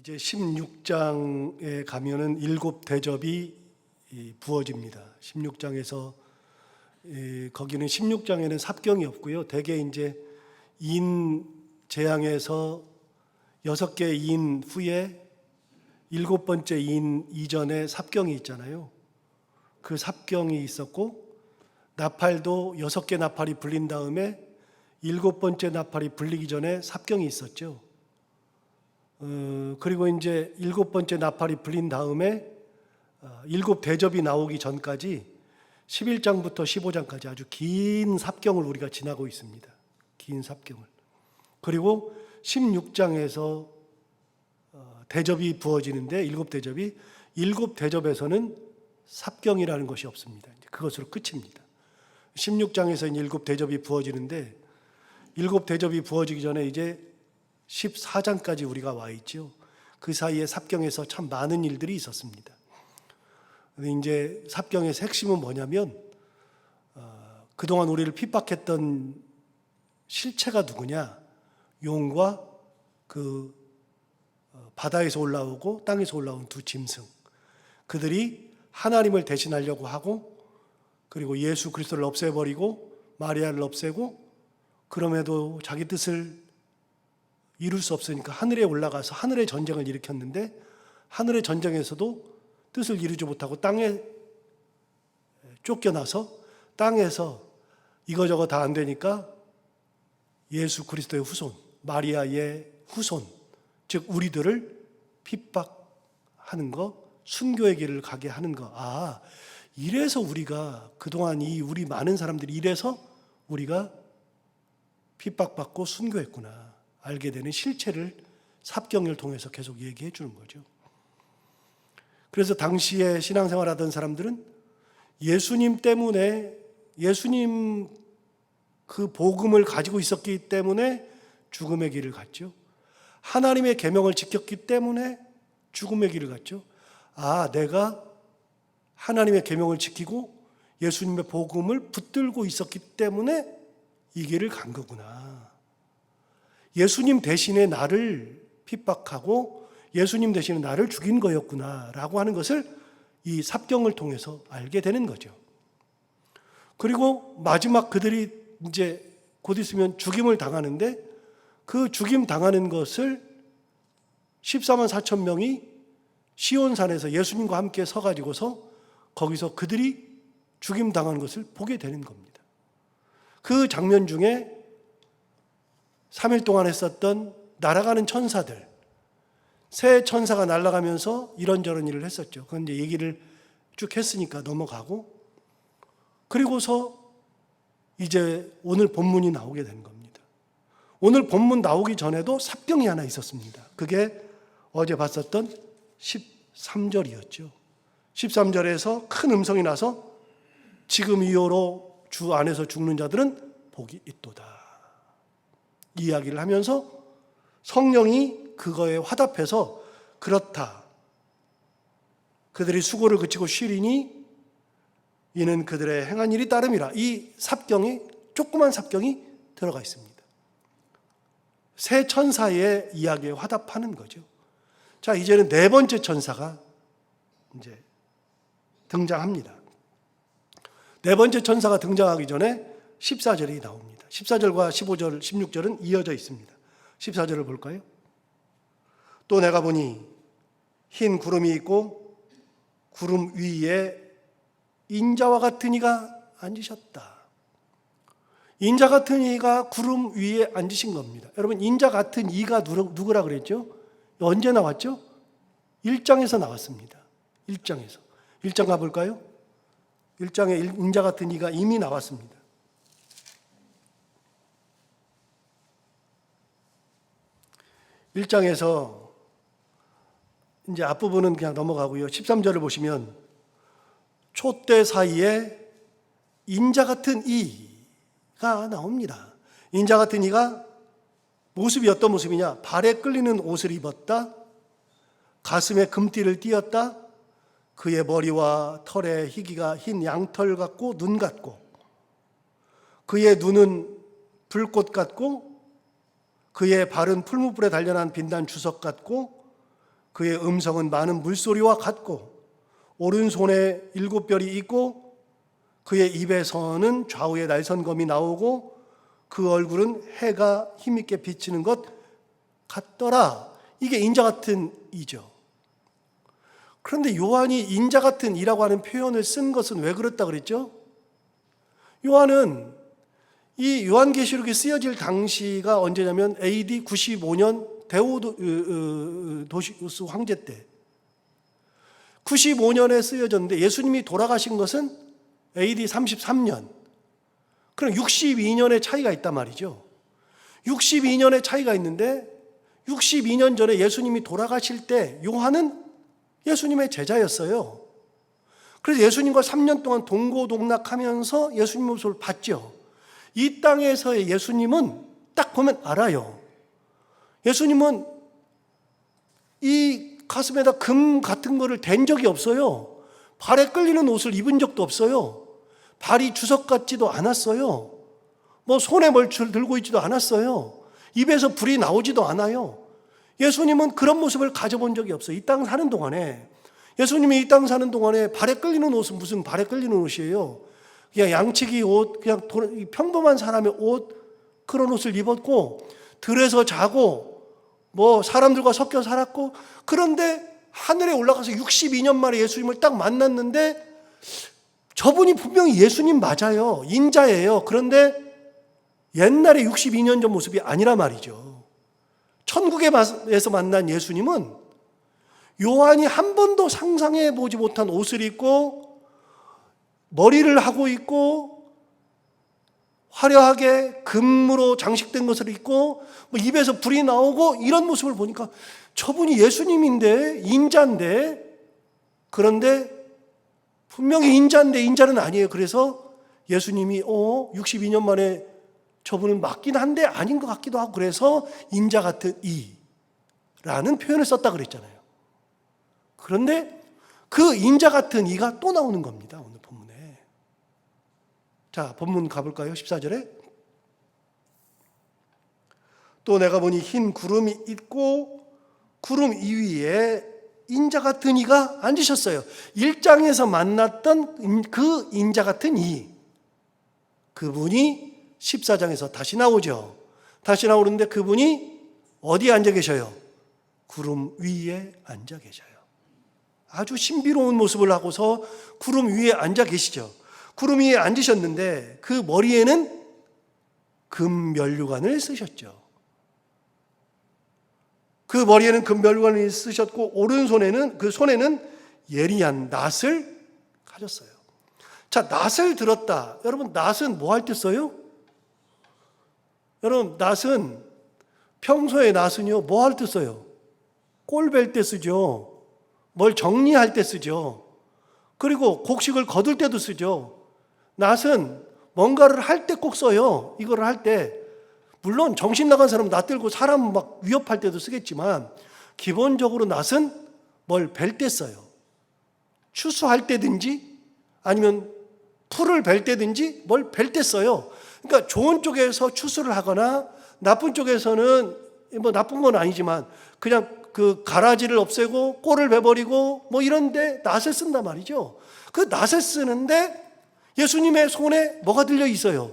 이제 16장에 가면은 일곱 대접이 부어집니다. 16장에서 거기는 16장에는 삽경이 없고요. 대개 이제 인 재앙에서 6개 인 후에 7번째 인 이전에 삽경이 있잖아요. 그 삽경이 있었고 나팔도 6개 나팔이 불린 다음에 7번째 나팔이 불리기 전에 삽경이 있었죠. 그리고 이제 7번째 나팔이 불린 다음에 7 대접이 나오기 전까지 11장부터 15장까지 아주 긴 삽경을 우리가 지나고 있습니다. 긴 삽경을. 그리고 16장에서 대접이 부어지는데 7 대접이 7 대접에서는 삽경이라는 것이 없습니다. 그것으로 끝입니다. 16장에서 7 대접이 부어지는데 7 대접이 부어지기 전에 이제 14장까지 우리가 와 있죠. 그 사이에 삽경에서 참 많은 일들이 있었습니다. 근데 이제 삽경의 핵심은 뭐냐면 그동안 우리를 핍박했던 실체가 누구냐? 용과 그 바다에서 올라오고 땅에서 올라온 두 짐승. 그들이 하나님을 대신하려고 하고 그리고 예수 그리스도를 없애버리고 마리아를 없애고 그럼에도 자기 뜻을 이룰 수 없으니까 하늘에 올라가서 하늘의 전쟁을 일으켰는데 하늘의 전쟁에서도 뜻을 이루지 못하고 땅에 쫓겨나서 땅에서 이거저거 다 안 되니까 예수 그리스도의 후손, 마리아의 후손, 즉 우리들을 핍박하는 거, 순교의 길을 가게 하는 거. 이래서 우리가 그동안 우리 많은 사람들이 이래서 우리가 핍박받고 순교했구나. 알게 되는 실체를 삽경을 통해서 계속 얘기해 주는 거죠. 그래서 당시에 신앙생활하던 사람들은 예수님 때문에 예수님 그 복음을 가지고 있었기 때문에 죽음의 길을 갔죠. 하나님의 계명을 지켰기 때문에 죽음의 길을 갔죠. 내가 하나님의 계명을 지키고 예수님의 복음을 붙들고 있었기 때문에 이 길을 간 거구나. 예수님 대신에 나를 핍박하고 예수님 대신에 나를 죽인 거였구나 라고 하는 것을 이 삽경을 통해서 알게 되는 거죠. 그리고 마지막 그들이 이제 곧 있으면 죽임을 당하는데 그 죽임 당하는 것을 14만 4천 명이 시온산에서 예수님과 함께 서가지고서 거기서 그들이 죽임 당하는 것을 보게 되는 겁니다. 그 장면 중에 3일 동안 했었던 날아가는 천사들, 새 천사가 날아가면서 이런저런 일을 했었죠. 그건 이제 얘기를 쭉 했으니까 넘어가고, 그리고서 이제 오늘 본문이 나오게 된 겁니다. 오늘 본문 나오기 전에도 삽경이 하나 있었습니다. 그게 어제 봤었던 13절이었죠. 13절에서 큰 음성이 나서 지금 이후로 주 안에서 죽는 자들은 복이 있도다. 이 이야기를 하면서 성령이 그거에 화답해서 그렇다. 그들이 수고를 그치고 쉬리니 이는 그들의 행한 일이 따름이라. 이 삽경이 조그만 삽경이 들어가 있습니다. 새 천사의 이야기에 화답하는 거죠. 자, 이제는 네 번째 천사가 이제 등장합니다. 네 번째 천사가 등장하기 전에 14절이 나옵니다. 14절과 15절, 16절은 이어져 있습니다. 14절을 볼까요? 또 내가 보니 흰 구름이 있고 구름 위에 인자와 같은 이가 앉으셨다. 인자 같은 이가 구름 위에 앉으신 겁니다. 여러분, 인자 같은 이가 누구라 그랬죠? 언제 나왔죠? 1장에서 나왔습니다. 1장에서. 1장 가볼까요? 1장에 인자 같은 이가 이미 나왔습니다. (1장에서) 이제 앞부분은 그냥 넘어가고요. 13절을 보시면 촛대 사이에 인자 같은 이가 나옵니다. 인자 같은 이가 모습이 어떤 모습이냐? 발에 끌리는 옷을 입었다. 가슴에 금띠를 띠었다. 그의 머리와 털의 희기가 흰 양털 같고 눈 같고, 그의 눈은 불꽃 같고, 그의 발은 풀무불에 단련한 빛난 주석 같고, 그의 음성은 많은 물소리와 같고 오른손에 7별이 있고 그의 입에서는 좌우에 날선검이 나오고 그 얼굴은 해가 힘있게 비치는 것 같더라. 이게 인자 같은 이죠. 그런데 요한이 인자 같은 이라고 하는 표현을 쓴 것은 왜 그렇다 그랬죠? 요한은 이 요한계시록이 쓰여질 당시가 언제냐면 AD 95년 데오도시우스 황제 때 95년에 쓰여졌는데 예수님이 돌아가신 것은 AD 33년. 그럼 62년의 차이가 있단 말이죠. 62년의 차이가 있는데 62년 전에 예수님이 돌아가실 때 요한은 예수님의 제자였어요. 그래서 예수님과 3년 동안 동고동락하면서 예수님 모습을 봤죠. 이 땅에서의 예수님은 딱 보면 알아요. 예수님은 이 가슴에다 금 같은 거를 댄 적이 없어요. 발에 끌리는 옷을 입은 적도 없어요. 발이 주석 같지도 않았어요. 뭐 손에 뭘 들고 있지도 않았어요. 입에서 불이 나오지도 않아요. 예수님은 그런 모습을 가져본 적이 없어요. 이 땅 사는 동안에. 예수님이 이 땅 사는 동안에 발에 끌리는 옷은 무슨 발에 끌리는 옷이에요. 그냥 양치기 옷, 그냥 평범한 사람의 옷, 그런 옷을 입었고 들에서 자고 뭐 사람들과 섞여 살았고, 그런데 하늘에 올라가서 62년 만에 예수님을 딱 만났는데 저분이 분명히 예수님 맞아요. 인자예요. 그런데 옛날에 62년 전 모습이 아니라 말이죠. 천국에서 만난 예수님은 요한이 한 번도 상상해 보지 못한 옷을 입고 머리를 하고 있고 화려하게 금으로 장식된 것을 입고 뭐 입에서 불이 나오고 이런 모습을 보니까 저분이 예수님인데, 인자인데, 그런데 분명히 인자인데 인자는 아니에요. 그래서 예수님이 62년 만에 저분은 맞긴 한데 아닌 것 같기도 하고, 그래서 인자 같은 이라는 표현을 썼다 그랬잖아요. 그런데 그 인자 같은 이가 또 나오는 겁니다, 오늘 본문에. 자, 본문 가볼까요? 14절에 또 내가 보니 흰 구름이 있고 구름 위에 인자 같은 이가 앉으셨어요. 1장에서 만났던 그 인자 같은 이, 그분이 14장에서 다시 나오죠. 다시 나오는데 그분이 어디에 앉아 계셔요? 구름 위에 앉아 계셔요. 아주 신비로운 모습을 하고서 구름 위에 앉아 계시죠. 구름 위에 앉으셨는데 그 머리에는 금 면류관을 쓰셨죠. 그 머리에는 금 면류관을 쓰셨고 오른손에는, 그 손에는 예리한 낫을 가졌어요. 자, 낫을 들었다. 여러분, 낫은 뭐 할 때 써요? 여러분, 낫은 평소에 낫은요 뭐 할 때 써요? 꼴 벨 때 쓰죠. 뭘 정리할 때 쓰죠. 그리고 곡식을 거둘 때도 쓰죠. 낫은 뭔가를 할 때 꼭 써요. 이거를 할 때. 물론 정신 나간 사람은 낫 들고 사람 막 위협할 때도 쓰겠지만 기본적으로 낫은 뭘 벨 때 써요. 추수할 때든지 아니면 풀을 벨 때든지 뭘 벨 때 써요. 그러니까 좋은 쪽에서 추수를 하거나 나쁜 쪽에서는 뭐 나쁜 건 아니지만 그냥 그 가라지를 없애고 꼴을 베버리고 뭐 이런데 낫을 쓴단 말이죠. 그 낫을 쓰는데 예수님의 손에 뭐가 들려 있어요?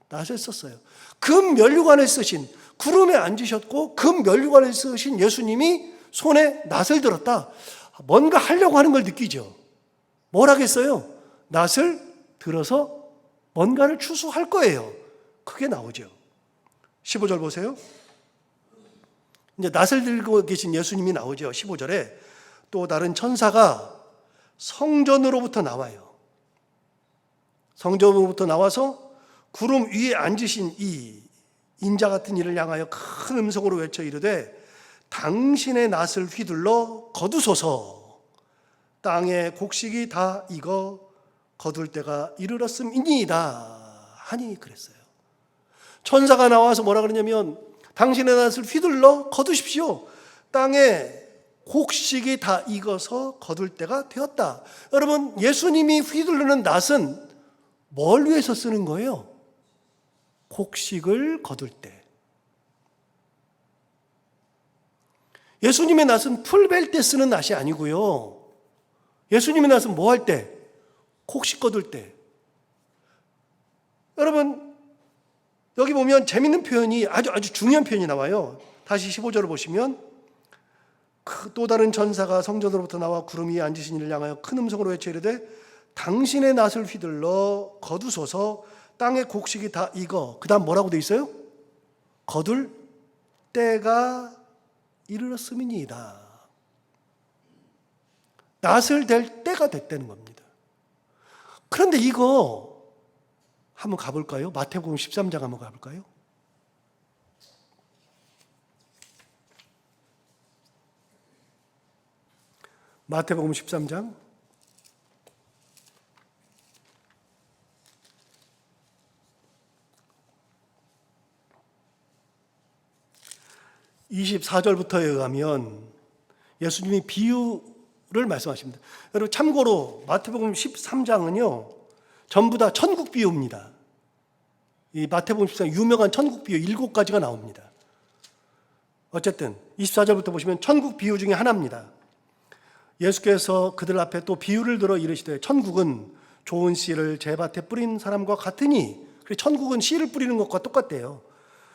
낫을 썼어요. 금 면류관을 쓰신, 구름에 앉으셨고 금 면류관을 쓰신 예수님이 손에 낫을 들었다. 뭔가 하려고 하는 걸 느끼죠. 뭘 하겠어요? 낫을 들어서 뭔가를 추수할 거예요. 그게 나오죠. 15절 보세요. 이제 낫을 들고 계신 예수님이 나오죠. 15절에 또 다른 천사가 성전으로부터 나와요. 성전으로부터 나와서 구름 위에 앉으신 이 인자 같은 이를 향하여 큰 음성으로 외쳐 이르되 당신의 낫을 휘둘러 거두소서. 땅에 곡식이 다 익어 거둘 때가 이르렀음이니이다 하니 그랬어요. 천사가 나와서 뭐라 그러냐면 당신의 낫을 휘둘러 거두십시오. 땅에 곡식이 다 익어서 거둘 때가 되었다. 여러분, 예수님이 휘두르는 낫은 뭘 위해서 쓰는 거예요? 곡식을 거둘 때. 예수님의 낫은 풀 벨 때 쓰는 낫이 아니고요. 예수님의 낫은 뭐 할 때? 곡식 거둘 때. 여러분, 여기 보면 재밌는 표현이 아주 중요한 표현이 나와요. 다시 15절을 보시면 또 다른 전사가 성전으로부터 나와 구름 위에 앉으신 이를 향하여 큰 음성으로 외쳐 이르되 당신의 낫을 휘둘러 거두소서 땅의 곡식이 다 익어. 그 다음 뭐라고 돼 있어요? 거둘 때가 이르렀음이니이다. 낫을 댈 때가 됐다는 겁니다. 그런데 이거 한번 가볼까요? 마태복음 13장 한번 가볼까요? 마태복음 13장 24절부터에 의하면 예수님이 비유를 말씀하십니다. 여러분 참고로 마태복음 13장은요 전부 다 천국 비유입니다. 이 마태복음 13장 유명한 천국 비유 7가지가 나옵니다. 어쨌든 24절부터 보시면 천국 비유 중에 하나입니다. 예수께서 그들 앞에 또 비유를 들어 이르시되 천국은 좋은 씨를 제 밭에 뿌린 사람과 같으니, 천국은 씨를 뿌리는 것과 똑같대요.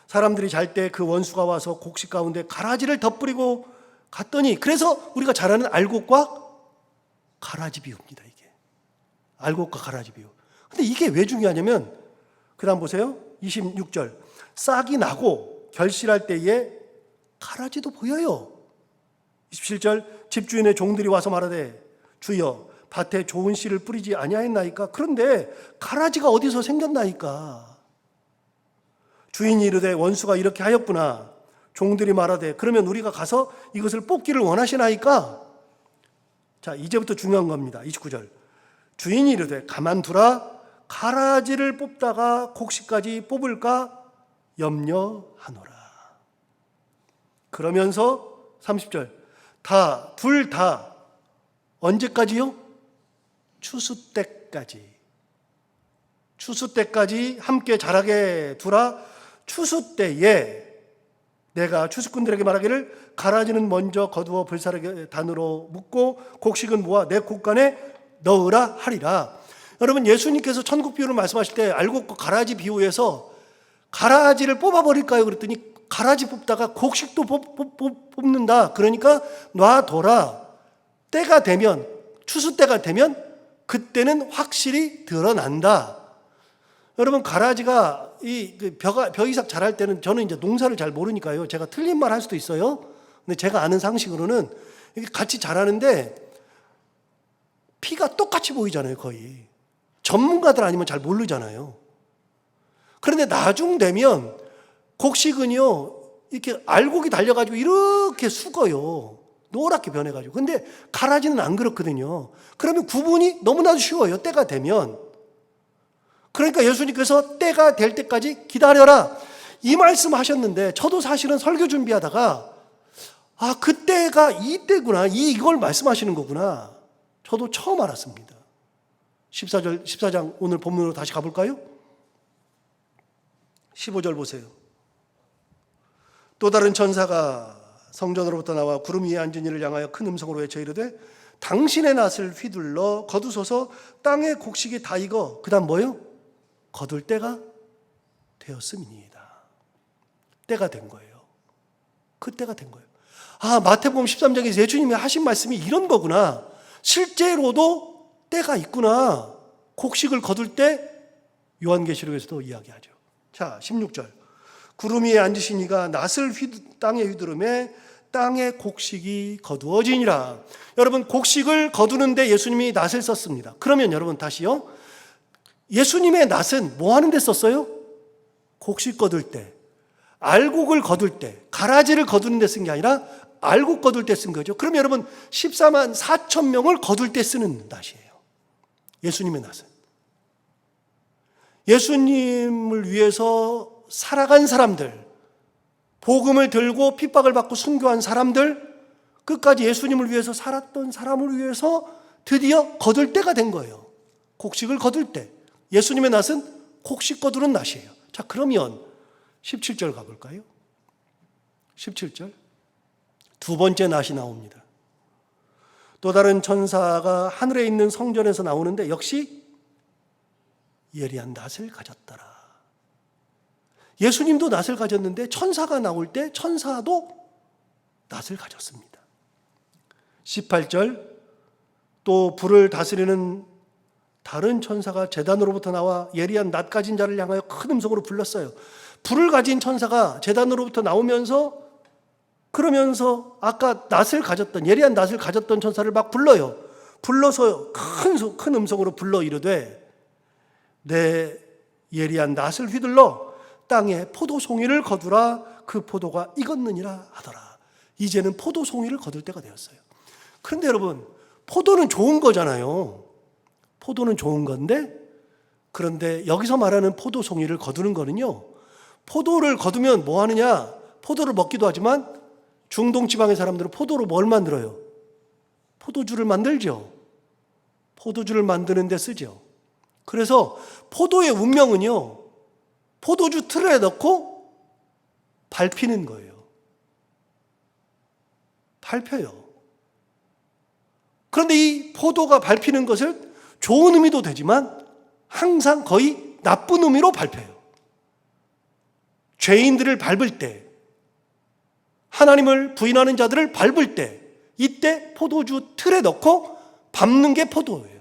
사람들이 잘 때 그 원수가 와서 곡식 가운데 가라지를 덧뿌리고 갔더니, 그래서 우리가 잘 아는 알곡과 가라지 비유입니다. 이게 알곡과 가라지 비유. 근데 이게 왜 중요하냐면 그 다음 보세요. 26절 싹이 나고 결실할 때에 가라지도 보여요. 27절 집주인의 종들이 와서 말하되 주여 밭에 좋은 씨를 뿌리지 아니하였나이까. 그런데 가라지가 어디서 생겼나이까. 주인이 이르되 원수가 이렇게 하였구나. 종들이 말하되 그러면 우리가 가서 이것을 뽑기를 원하시나이까. 자, 이제부터 중요한 겁니다. 29절 주인이 이르되 가만두라. 가라지를 뽑다가 곡식까지 뽑을까 염려하노라. 그러면서 30절 둘 다 언제까지요? 추수 때까지 함께 자라게 두라. 추수 때에 내가 추수꾼들에게 말하기를 가라지는 먼저 거두어 불사르게 단으로 묶고 곡식은 모아 내 곡간에 넣으라 하리라. 여러분 예수님께서 천국 비유를 말씀하실 때 알곡과 가라지 비유에서 가라지를 뽑아버릴까요? 그랬더니 가라지 뽑다가 곡식도 뽑는다. 그러니까 놔둬라. 때가 되면, 추수 때가 되면 그때는 확실히 드러난다. 여러분 가라지가 이 벼 이삭 자랄 때는, 저는 이제 농사를 잘 모르니까요, 제가 틀린 말 할 수도 있어요. 근데 제가 아는 상식으로는 이게 같이 자라는데 피가 똑같이 보이잖아요. 거의 전문가들 아니면 잘 모르잖아요. 그런데 나중 되면 곡식은요 이렇게 알곡이 달려가지고 이렇게 숙어요. 노랗게 변해가지고. 근데 가라지는 안 그렇거든요. 그러면 구분이 너무나도 쉬워요. 때가 되면. 그러니까 예수님께서 때가 될 때까지 기다려라 이 말씀 하셨는데, 저도 사실은 설교 준비하다가 그때가 이때구나, 이걸 말씀하시는 거구나, 저도 처음 알았습니다. 14장 오늘 본문으로 다시 가볼까요? 15절 보세요. 또 다른 천사가 성전으로부터 나와 구름 위에 앉은 이를 향하여 큰 음성으로 외쳐 이르되 당신의 낫을 휘둘러 거두소서 땅의 곡식이 다 익어. 그 다음 뭐예요? 거둘 때가 되었음이니이다. 때가 된 거예요. 그 때가 된 거예요. 마태복음 13장에서 예수님이 하신 말씀이 이런 거구나. 실제로도 때가 있구나. 곡식을 거둘 때 요한계시록에서도 이야기하죠. 자, 16절 구름 위에 앉으신 이가 낫을 땅에 휘두르매 땅의 곡식이 거두어지니라. 여러분 곡식을 거두는데 예수님이 낫을 썼습니다. 그러면 여러분 다시요, 예수님의 낫은 뭐 하는 데 썼어요? 곡식 거둘 때, 알곡을 거둘 때, 가라지를 거두는 데 쓴 게 아니라 알곡 거둘 때 쓴 거죠. 그럼 여러분 14만 4천 명을 거둘 때 쓰는 낫이에요. 예수님의 낫은 예수님을 위해서 살아간 사람들, 복음을 들고 핍박을 받고 순교한 사람들, 끝까지 예수님을 위해서 살았던 사람을 위해서 드디어 거둘 때가 된 거예요. 곡식을 거둘 때. 예수님의 낫은 곡식 거두는 낫이에요. 자, 그러면 17절 가볼까요? 17절 두 번째 낫이 나옵니다. 또 다른 천사가 하늘에 있는 성전에서 나오는데 역시 예리한 낫을 가졌더라. 예수님도 낫을 가졌는데 천사가 나올 때 천사도 낫을 가졌습니다. 18절, 또 불을 다스리는 다른 천사가 제단으로부터 나와 예리한 낫 가진 자를 향하여 큰 음성으로 불렀어요. 불을 가진 천사가 제단으로부터 나오면서 그러면서 아까 낫을 가졌던, 예리한 낫을 가졌던 천사를 막 불러요. 불러서 큰 음성으로 불러 이르되 내 예리한 낫을 휘둘러 땅에 포도송이를 거두라. 그 포도가 익었느니라 하더라. 이제는 포도송이를 거둘 때가 되었어요. 그런데 여러분, 포도는 좋은 거잖아요. 포도는 좋은 건데, 그런데 여기서 말하는 포도송이를 거두는 거는요, 포도를 거두면 뭐 하느냐? 포도를 먹기도 하지만 중동 지방의 사람들은 포도로 뭘 만들어요? 포도주를 만들죠. 포도주를 만드는 데 쓰죠. 그래서 포도의 운명은요, 포도주 틀에 넣고 밟히는 거예요. 밟혀요. 그런데 이 포도가 밟히는 것을 좋은 의미도 되지만 항상 거의 나쁜 의미로 밟혀요. 죄인들을 밟을 때, 하나님을 부인하는 자들을 밟을 때, 이때 포도주 틀에 넣고 밟는 게 포도예요.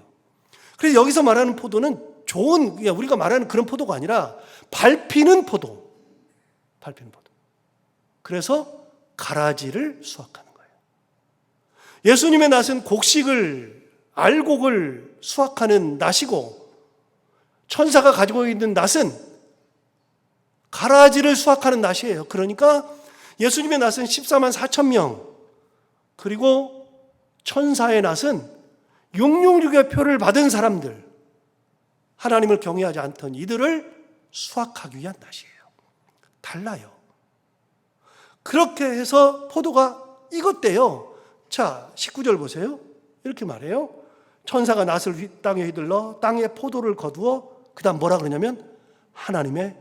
그래서 여기서 말하는 포도는 좋은, 우리가 말하는 그런 포도가 아니라 밟히는 포도. 밟히는 포도. 그래서 가라지를 수확하는 거예요. 예수님의 낫은 곡식을, 알곡을 수확하는 낫이고, 천사가 가지고 있는 낫은 가라지를 수확하는 낫이에요. 그러니까 예수님의 낫은 14만 4천 명, 그리고 천사의 낫은 666의 표를 받은 사람들, 하나님을 경외하지 않던 이들을 수확하기 위한 낫이에요. 달라요. 그렇게 해서 포도가 익었대요. 자, 19절 보세요. 이렇게 말해요. 천사가 낫을 땅에 휘둘러 땅에 포도를 거두어, 그 다음 뭐라 그러냐면 하나님의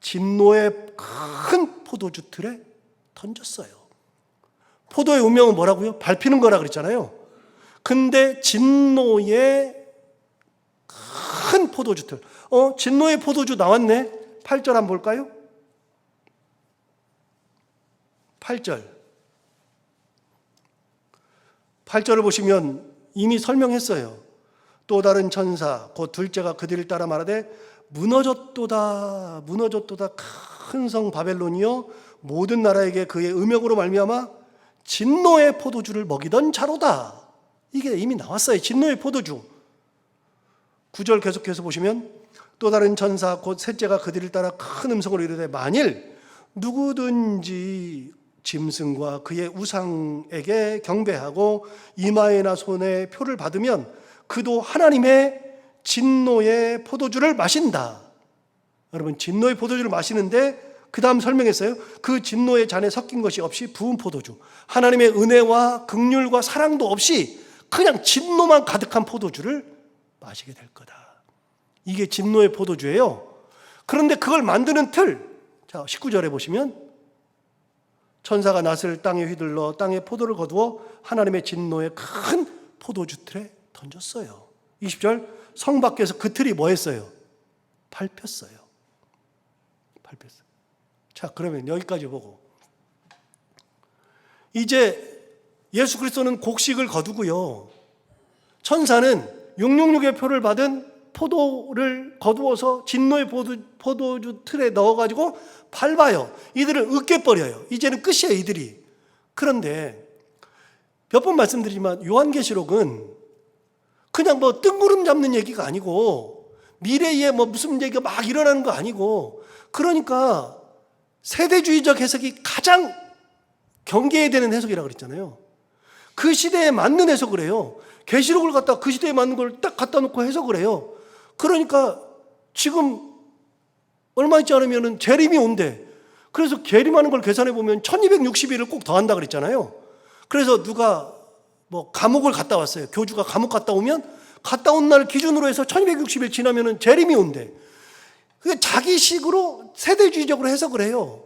진노의 큰 포도주 틀에 던졌어요. 포도의 운명은 뭐라고요? 밟히는 거라 그랬잖아요. 근데 진노의 큰 포도주 틀. 진노의 포도주 나왔네. 8절 한번 볼까요? 8절. 8절을 보시면 이미 설명했어요. 또 다른 천사 곧 둘째가 그들을 따라 말하되 무너졌도다 무너졌도다 큰 성 바벨론이여 모든 나라에게 그의 음욕으로 말미암아 진노의 포도주를 먹이던 자로다. 이게 이미 나왔어요. 진노의 포도주. 9절 계속해서 보시면 또 다른 천사 곧 셋째가 그들을 따라 큰 음성으로 이르되 만일 누구든지 짐승과 그의 우상에게 경배하고 이마에나 손에 표를 받으면 그도 하나님의 진노의 포도주를 마신다. 여러분, 진노의 포도주를 마시는데 그 다음 설명했어요. 그 진노의 잔에 섞인 것이 없이 부은 포도주, 하나님의 은혜와 긍휼과 사랑도 없이 그냥 진노만 가득한 포도주를 마시게 될 거다. 이게 진노의 포도주예요. 그런데 그걸 만드는 틀, 자 19절에 보시면 천사가 낫을 땅에 휘둘러 땅에 포도를 거두어 하나님의 진노의 큰 포도주 틀에 던졌어요. 20절, 성 밖에서 그 틀이 뭐 했어요? 밟혔어요. 밟혔어요. 자, 그러면 여기까지 보고 이제 예수 그리스도는 곡식을 거두고요, 천사는 666의 표를 받은 포도를 거두어서 진노의 포도주 틀에 넣어가지고 밟아요. 이들을 으깨버려요. 이제는 끝이에요, 이들이. 그런데 몇 번 말씀드리지만 요한계시록은 그냥 뭐 뜬구름 잡는 얘기가 아니고 미래에 뭐 무슨 얘기가 막 일어나는 거 아니고, 그러니까 세대주의적 해석이 가장 경계해야 되는 해석이라고 그랬잖아요. 그 시대에 맞는 해석을 해요. 계시록을 갖다 그 시대에 맞는 걸 딱 갖다 놓고 해석을 해요. 그러니까 지금 얼마 있지 않으면 재림이 온대. 그래서 재림하는 걸 계산해 보면 1260일을 꼭 더한다 그랬잖아요. 그래서 누가 뭐 감옥을 갔다 왔어요. 교주가 감옥 갔다 오면 갔다 온 날 기준으로 해서 1260일 지나면 재림이 온대. 그게 자기식으로 세대주의적으로 해석을 해요.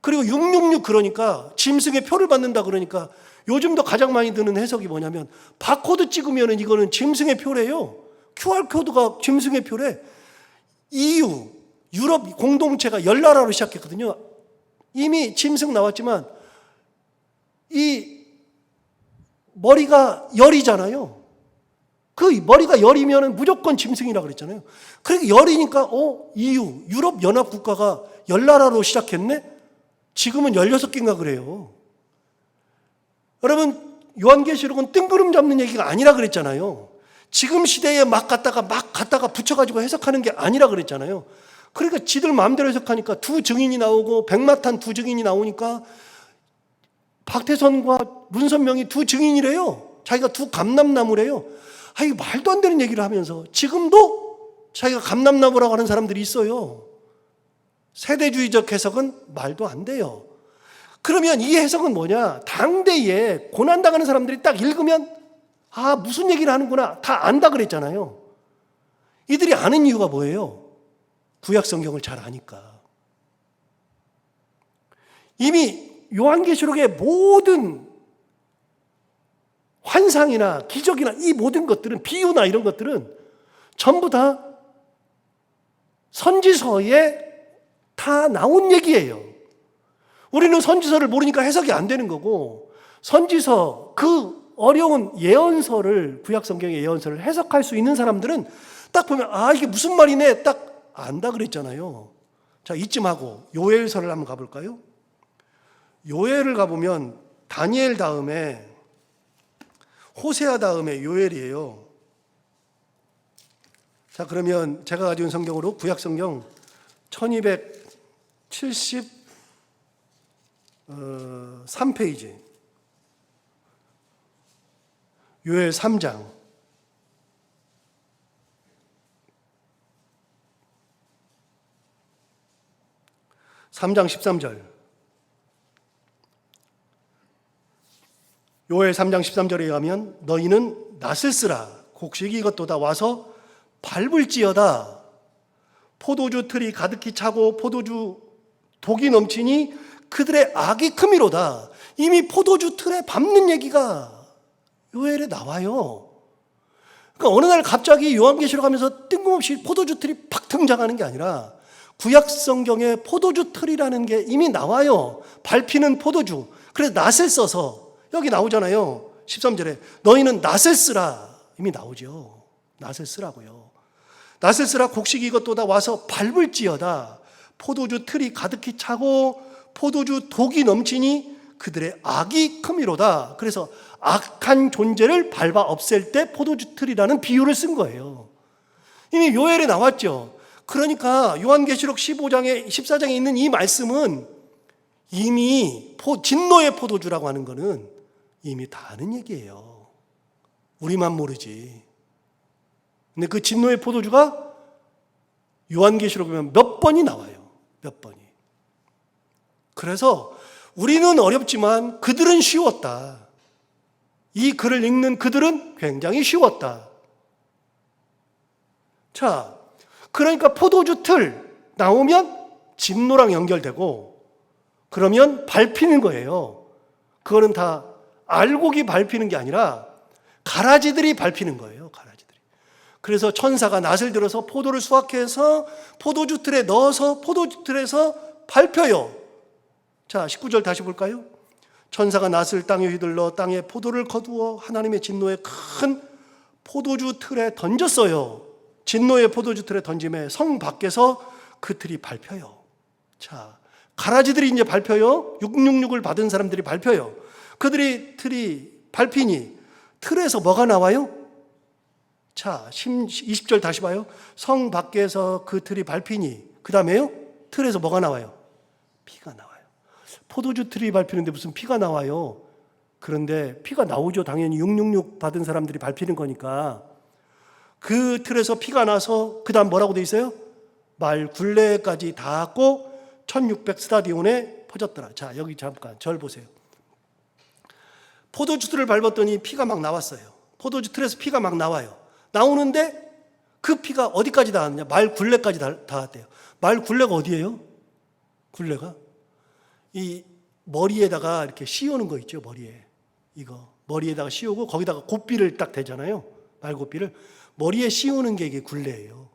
그리고 666 그러니까 짐승의 표를 받는다 그러니까 요즘도 가장 많이 드는 해석이 뭐냐면 바코드 찍으면 이거는 짐승의 표래요. QR코드가 짐승의 표래. EU, 유럽 공동체가 10나라로 시작했거든요. 이미 짐승 나왔지만 이 머리가 열이잖아요. 그 머리가 열이면 무조건 짐승이라 그랬잖아요. 그러니까 열이니까 EU, 유럽 연합 국가가 10나라로 시작했네? 지금은 16개인가 그래요. 여러분, 요한계시록은 뜬구름 잡는 얘기가 아니라 그랬잖아요. 지금 시대에 막 갖다가 붙여가지고 해석하는 게 아니라 그랬잖아요. 그러니까 지들 마음대로 해석하니까 두 증인이 나오고 백마탄 두 증인이 나오니까 박태선과 문선명이 두 증인이래요. 자기가 두 감람나무래요. 이거 말도 안 되는 얘기를 하면서 지금도 자기가 감람나무라고 하는 사람들이 있어요. 세대주의적 해석은 말도 안 돼요. 그러면 이 해석은 뭐냐? 당대에 고난당하는 사람들이 딱 읽으면 무슨 얘기를 하는구나 다 안다 그랬잖아요. 이들이 아는 이유가 뭐예요? 구약 성경을 잘 아니까. 이미 요한계시록의 모든 환상이나 기적이나 이 모든 것들은 비유나 이런 것들은 전부 다 선지서에 다 나온 얘기예요. 우리는 선지서를 모르니까 해석이 안 되는 거고 선지서 그 어려운 예언서를 구약 성경의 예언서를 해석할 수 있는 사람들은 딱 보면 이게 무슨 말이네 딱 안다 그랬잖아요. 자, 이쯤 하고 요엘서를 한번 가볼까요? 요엘을 가보면 다니엘 다음에 호세아 다음에 요엘이에요. 자, 그러면 제가 가지고 있는 성경으로 구약 성경 1273페이지 요엘 3장 (3장) 13절 요엘 3장 13절에 의하면 너희는 낫을 쓰라 곡식이 이것도다 와서 밟을지어다 포도주 틀이 가득히 차고 포도주 독이 넘치니 그들의 악이 크미로다. 이미 포도주 틀에 밟는 얘기가 요엘에 나와요. 그러니까 어느 날 갑자기 요한계시록 하면서 뜬금없이 포도주 틀이 팍 등장하는 게 아니라 구약 성경에 포도주 틀이라는 게 이미 나와요. 밟히는 포도주. 그래서 낫을 써서 여기 나오잖아요. 13절에 너희는 낫을 쓰라. 이미 나오죠. 낫을 쓰라고요. 낫을 쓰라 곡식이 이것도다 와서 밟을지어다. 포도주 틀이 가득히 차고 포도주 독이 넘치니 그들의 악이 크미로다. 그래서 악한 존재를 밟아 없앨 때 포도주 틀이라는 비유를 쓴 거예요. 이미 요엘에 나왔죠. 그러니까 요한계시록 15장에 14장에 있는 이 말씀은 이미 진노의 포도주라고 하는 거는 이미 다 아는 얘기예요. 우리만 모르지. 근데 그 진노의 포도주가 요한계시록에 보면 몇 번이 나와요. 몇 번이. 그래서 우리는 어렵지만 그들은 쉬웠다. 이 글을 읽는 그들은 굉장히 쉬웠다. 자, 그러니까 포도주 틀 나오면 진노랑 연결되고 그러면 밟히는 거예요. 그거는 다 알곡이 밟히는 게 아니라 가라지들이 밟히는 거예요. 가라지들이. 그래서 천사가 낫을 들어서 포도를 수확해서 포도주 틀에 넣어서 포도주 틀에서 밟혀요. 자, 19절 다시 볼까요? 천사가 낫을 땅에 휘둘러 땅에 포도를 거두어 하나님의 진노의 큰 포도주 틀에 던졌어요. 진노의 포도주 틀에 던짐에 성 밖에서 그 틀이 밟혀요. 자, 가라지들이 이제 밟혀요. 666을 받은 사람들이 밟혀요. 그들이 틀이 밟히니 틀에서 뭐가 나와요? 자, 20절 다시 봐요. 성 밖에서 그 틀이 밟히니 그 다음에요? 틀에서 뭐가 나와요? 피가 나와요. 포도주 틀이 밟히는데 무슨 피가 나와요? 그런데 피가 나오죠. 당연히 666 받은 사람들이 밟히는 거니까. 그 틀에서 피가 나서 그 다음 뭐라고 돼 있어요? 말 굴레까지 닿았고 1600 스타디온에 퍼졌더라. 자, 여기 잠깐 절 보세요. 포도주 틀을 밟았더니 피가 막 나왔어요. 포도주 틀에서 피가 막 나와요. 나오는데 그 피가 어디까지 닿았느냐? 말 굴레까지 닿았대요. 말 굴레가 어디예요? 굴레가? 이 머리에다가 이렇게 씌우는 거 있죠, 머리에. 이거 머리에다가 씌우고 거기다가 곱비를 딱 대잖아요. 말곱비를 머리에 씌우는 게 이게 굴레예요.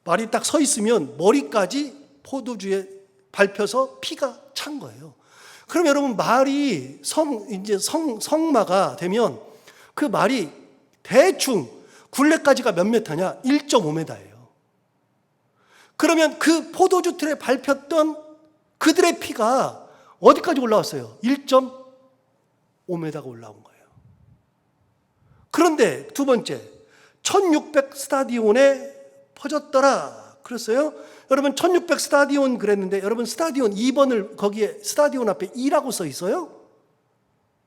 말이 딱 서 있으면 머리까지 포도주에 밟혀서 피가 찬 거예요. 그럼 여러분 말이 성마가 되면 그 말이 대충 굴레까지가 몇 미터냐? 1.5m예요. 그러면 그 포도주 틀에 밟혔던 그들의 피가 어디까지 올라왔어요? 1.5m가 올라온 거예요. 그런데 두 번째, 1600 스타디온에 퍼졌더라 그랬어요. 여러분 1600 스타디온 그랬는데 여러분 스타디온 2번을 거기에 스타디온 앞에 2라고 써 있어요?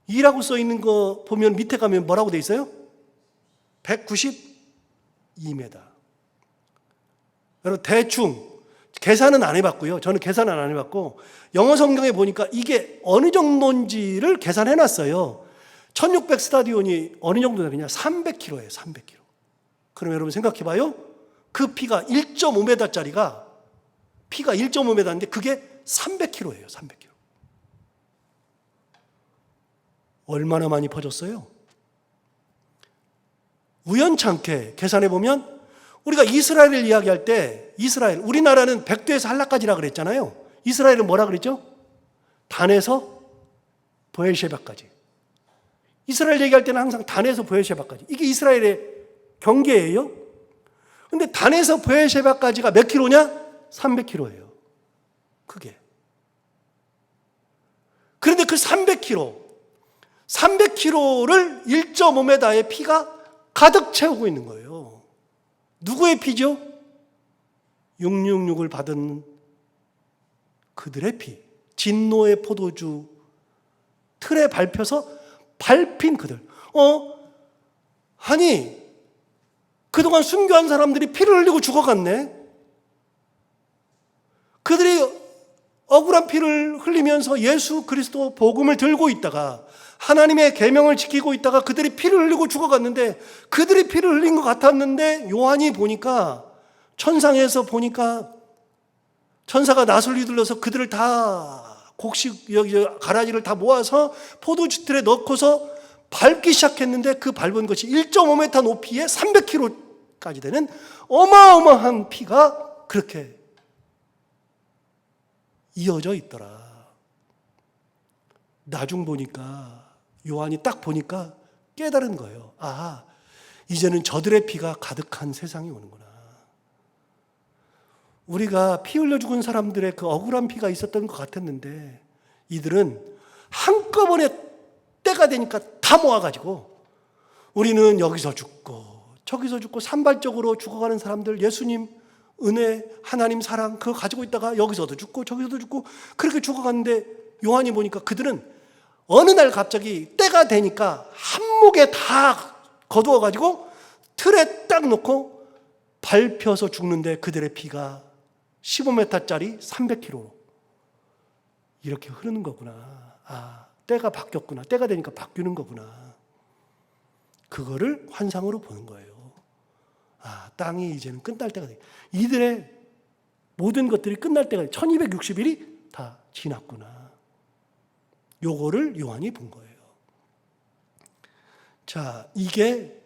2라고 써 있는 거 보면 밑에 가면 뭐라고 돼 있어요? 192m. 여러분 대충 계산은 안 해봤고요. 저는 계산은 안 해봤고 영어 성경에 보니까 이게 어느 정도인지를 계산해 놨어요. 1600 스타디온이 어느 정도 되느냐? 300km예요. 300km. 그럼 여러분 생각해 봐요. 그 피가 1.5m짜리가 피가 1.5m인데 그게 300km예요. 300km. 얼마나 많이 퍼졌어요? 우연찮게 계산해 보면 우리가 이스라엘을 이야기할 때 이스라엘, 우리나라는 백두에서 한라까지라 그랬잖아요. 이스라엘은 뭐라 그랬죠? 단에서 브엘셰바까지. 이스라엘 얘기할 때는 항상 단에서 브엘셰바까지. 이게 이스라엘의 경계예요. 근데 단에서 브엘셰바까지가 몇 킬로냐? 300km예요. 그게. 그런데 그 300km를 1.5m의 피가 가득 채우고 있는 거예요. 누구의 피죠? 666을 받은 그들의 피. 진노의 포도주 틀에 밟혀서 밟힌 그들. 아니 그동안 순교한 사람들이 피를 흘리고 죽어갔네. 그들이 억울한 피를 흘리면서 예수 그리스도 복음을 들고 있다가 하나님의 계명을 지키고 있다가 그들이 피를 흘리고 죽어갔는데 그들이 피를 흘린 것 같았는데 요한이 보니까 천상에서 보니까 천사가 낫을 휘둘러서 그들을 다 곡식 가라지를 다 모아서 포도주 틀에 넣고서 밟기 시작했는데 그 밟은 것이 1.5m 높이에 300km까지 되는 어마어마한 피가 그렇게 이어져 있더라. 나중 보니까 요한이 딱 보니까 깨달은 거예요. 아, 이제는 저들의 피가 가득한 세상이 오는구나. 우리가 피 흘려 죽은 사람들의 그 억울한 피가 있었던 것 같았는데 이들은 한꺼번에 때가 되니까 다 모아가지고 우리는 여기서 죽고 저기서 죽고 산발적으로 죽어가는 사람들, 예수님 은혜, 하나님 사랑 그거 가지고 있다가 여기서도 죽고 저기서도 죽고 그렇게 죽어갔는데 요한이 보니까 그들은 어느 날 갑자기 때가 되니까 한 목에 다 거두어가지고 틀에 딱 놓고 밟혀서 죽는데 그들의 피가 15m짜리 300km 이렇게 흐르는 거구나. 아, 때가 바뀌었구나. 때가 되니까 바뀌는 거구나. 그거를 환상으로 보는 거예요. 아, 땅이 이제는 끝날 때가 돼. 이들의 모든 것들이 끝날 때가 1260일이 다 지났구나. 요거를 요한이 본 거예요. 자, 이게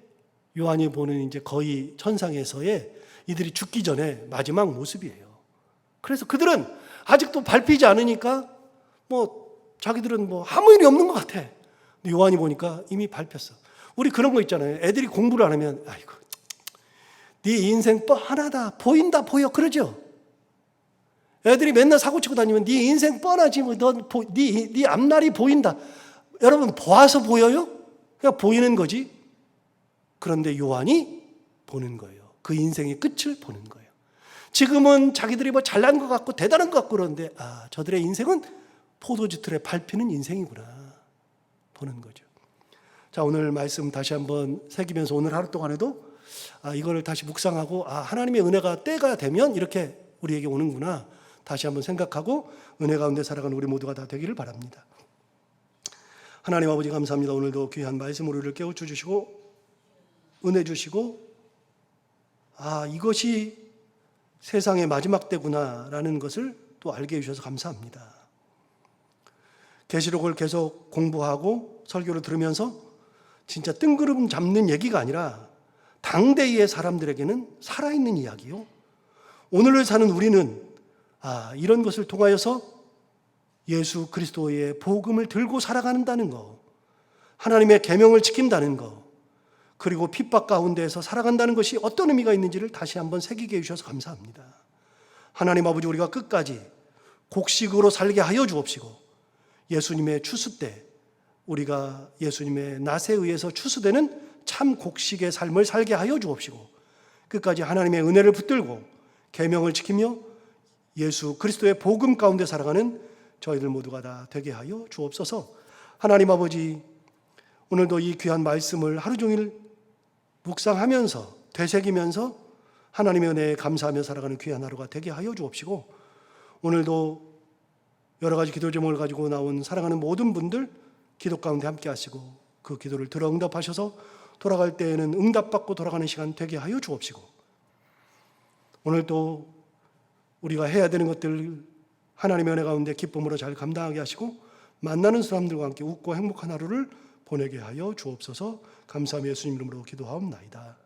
요한이 보는 이제 거의 천상에서의 이들이 죽기 전에 마지막 모습이에요. 그래서 그들은 아직도 밟히지 않으니까 자기들은 아무 일이 없는 것 같아. 근데 요한이 보니까 이미 밟혔어. 우리 그런 거 있잖아요. 애들이 공부를 안 하면 아이고 네 인생 뻔하다. 보인다 보여. 그러죠. 애들이 맨날 사고치고 다니면 네 인생 뻔하지. 네 앞날이 보인다. 여러분 보아서 보여요? 그냥 보이는 거지. 그런데 요한이 보는 거예요. 그 인생의 끝을 보는 거예요. 지금은 자기들이 잘난 것 같고 대단한 것 같고 그러는데 저들의 인생은 포도주 틀에 밟히는 인생이구나 보는 거죠. 자, 오늘 말씀 다시 한번 새기면서 오늘 하루 동안에도 이걸 다시 묵상하고 하나님의 은혜가 때가 되면 이렇게 우리에게 오는구나 다시 한번 생각하고 은혜 가운데 살아가는 우리 모두가 다 되기를 바랍니다. 하나님 아버지 감사합니다. 오늘도 귀한 말씀 우리를 깨우쳐 주시고 은혜 주시고 이것이 세상의 마지막 때구나라는 것을 또 알게 해주셔서 감사합니다. 계시록을 계속 공부하고 설교를 들으면서 진짜 뜬구름 잡는 얘기가 아니라 당대의 사람들에게는 살아있는 이야기요. 오늘을 사는 우리는 이런 것을 통하여서 예수 그리스도의 복음을 들고 살아간다는 거, 하나님의 계명을 지킨다는 거, 그리고 핍박 가운데에서 살아간다는 것이 어떤 의미가 있는지를 다시 한번 새기게 해주셔서 감사합니다. 하나님 아버지, 우리가 끝까지 곡식으로 살게 하여 주옵시고, 예수님의 추수 때 우리가 예수님의 낫에 의해서 추수되는 참 곡식의 삶을 살게 하여 주옵시고, 끝까지 하나님의 은혜를 붙들고 계명을 지키며 예수 그리스도의 복음 가운데 살아가는 저희들 모두가 다 되게 하여 주옵소서. 하나님 아버지, 오늘도 이 귀한 말씀을 하루 종일 묵상하면서 되새기면서 하나님의 은혜에 감사하며 살아가는 귀한 하루가 되게 하여 주옵시고, 오늘도 여러 가지 기도 제목을 가지고 나온 사랑하는 모든 분들 기도 가운데 함께 하시고 그 기도를 들어 응답하셔서 돌아갈 때에는 응답받고 돌아가는 시간 되게 하여 주옵시고, 오늘도 우리가 해야 되는 것들 하나님의 은혜 가운데 기쁨으로 잘 감당하게 하시고 만나는 사람들과 함께 웃고 행복한 하루를 보내게 하여 주옵소서. 감사하며 예수님 이름으로 기도하옵나이다.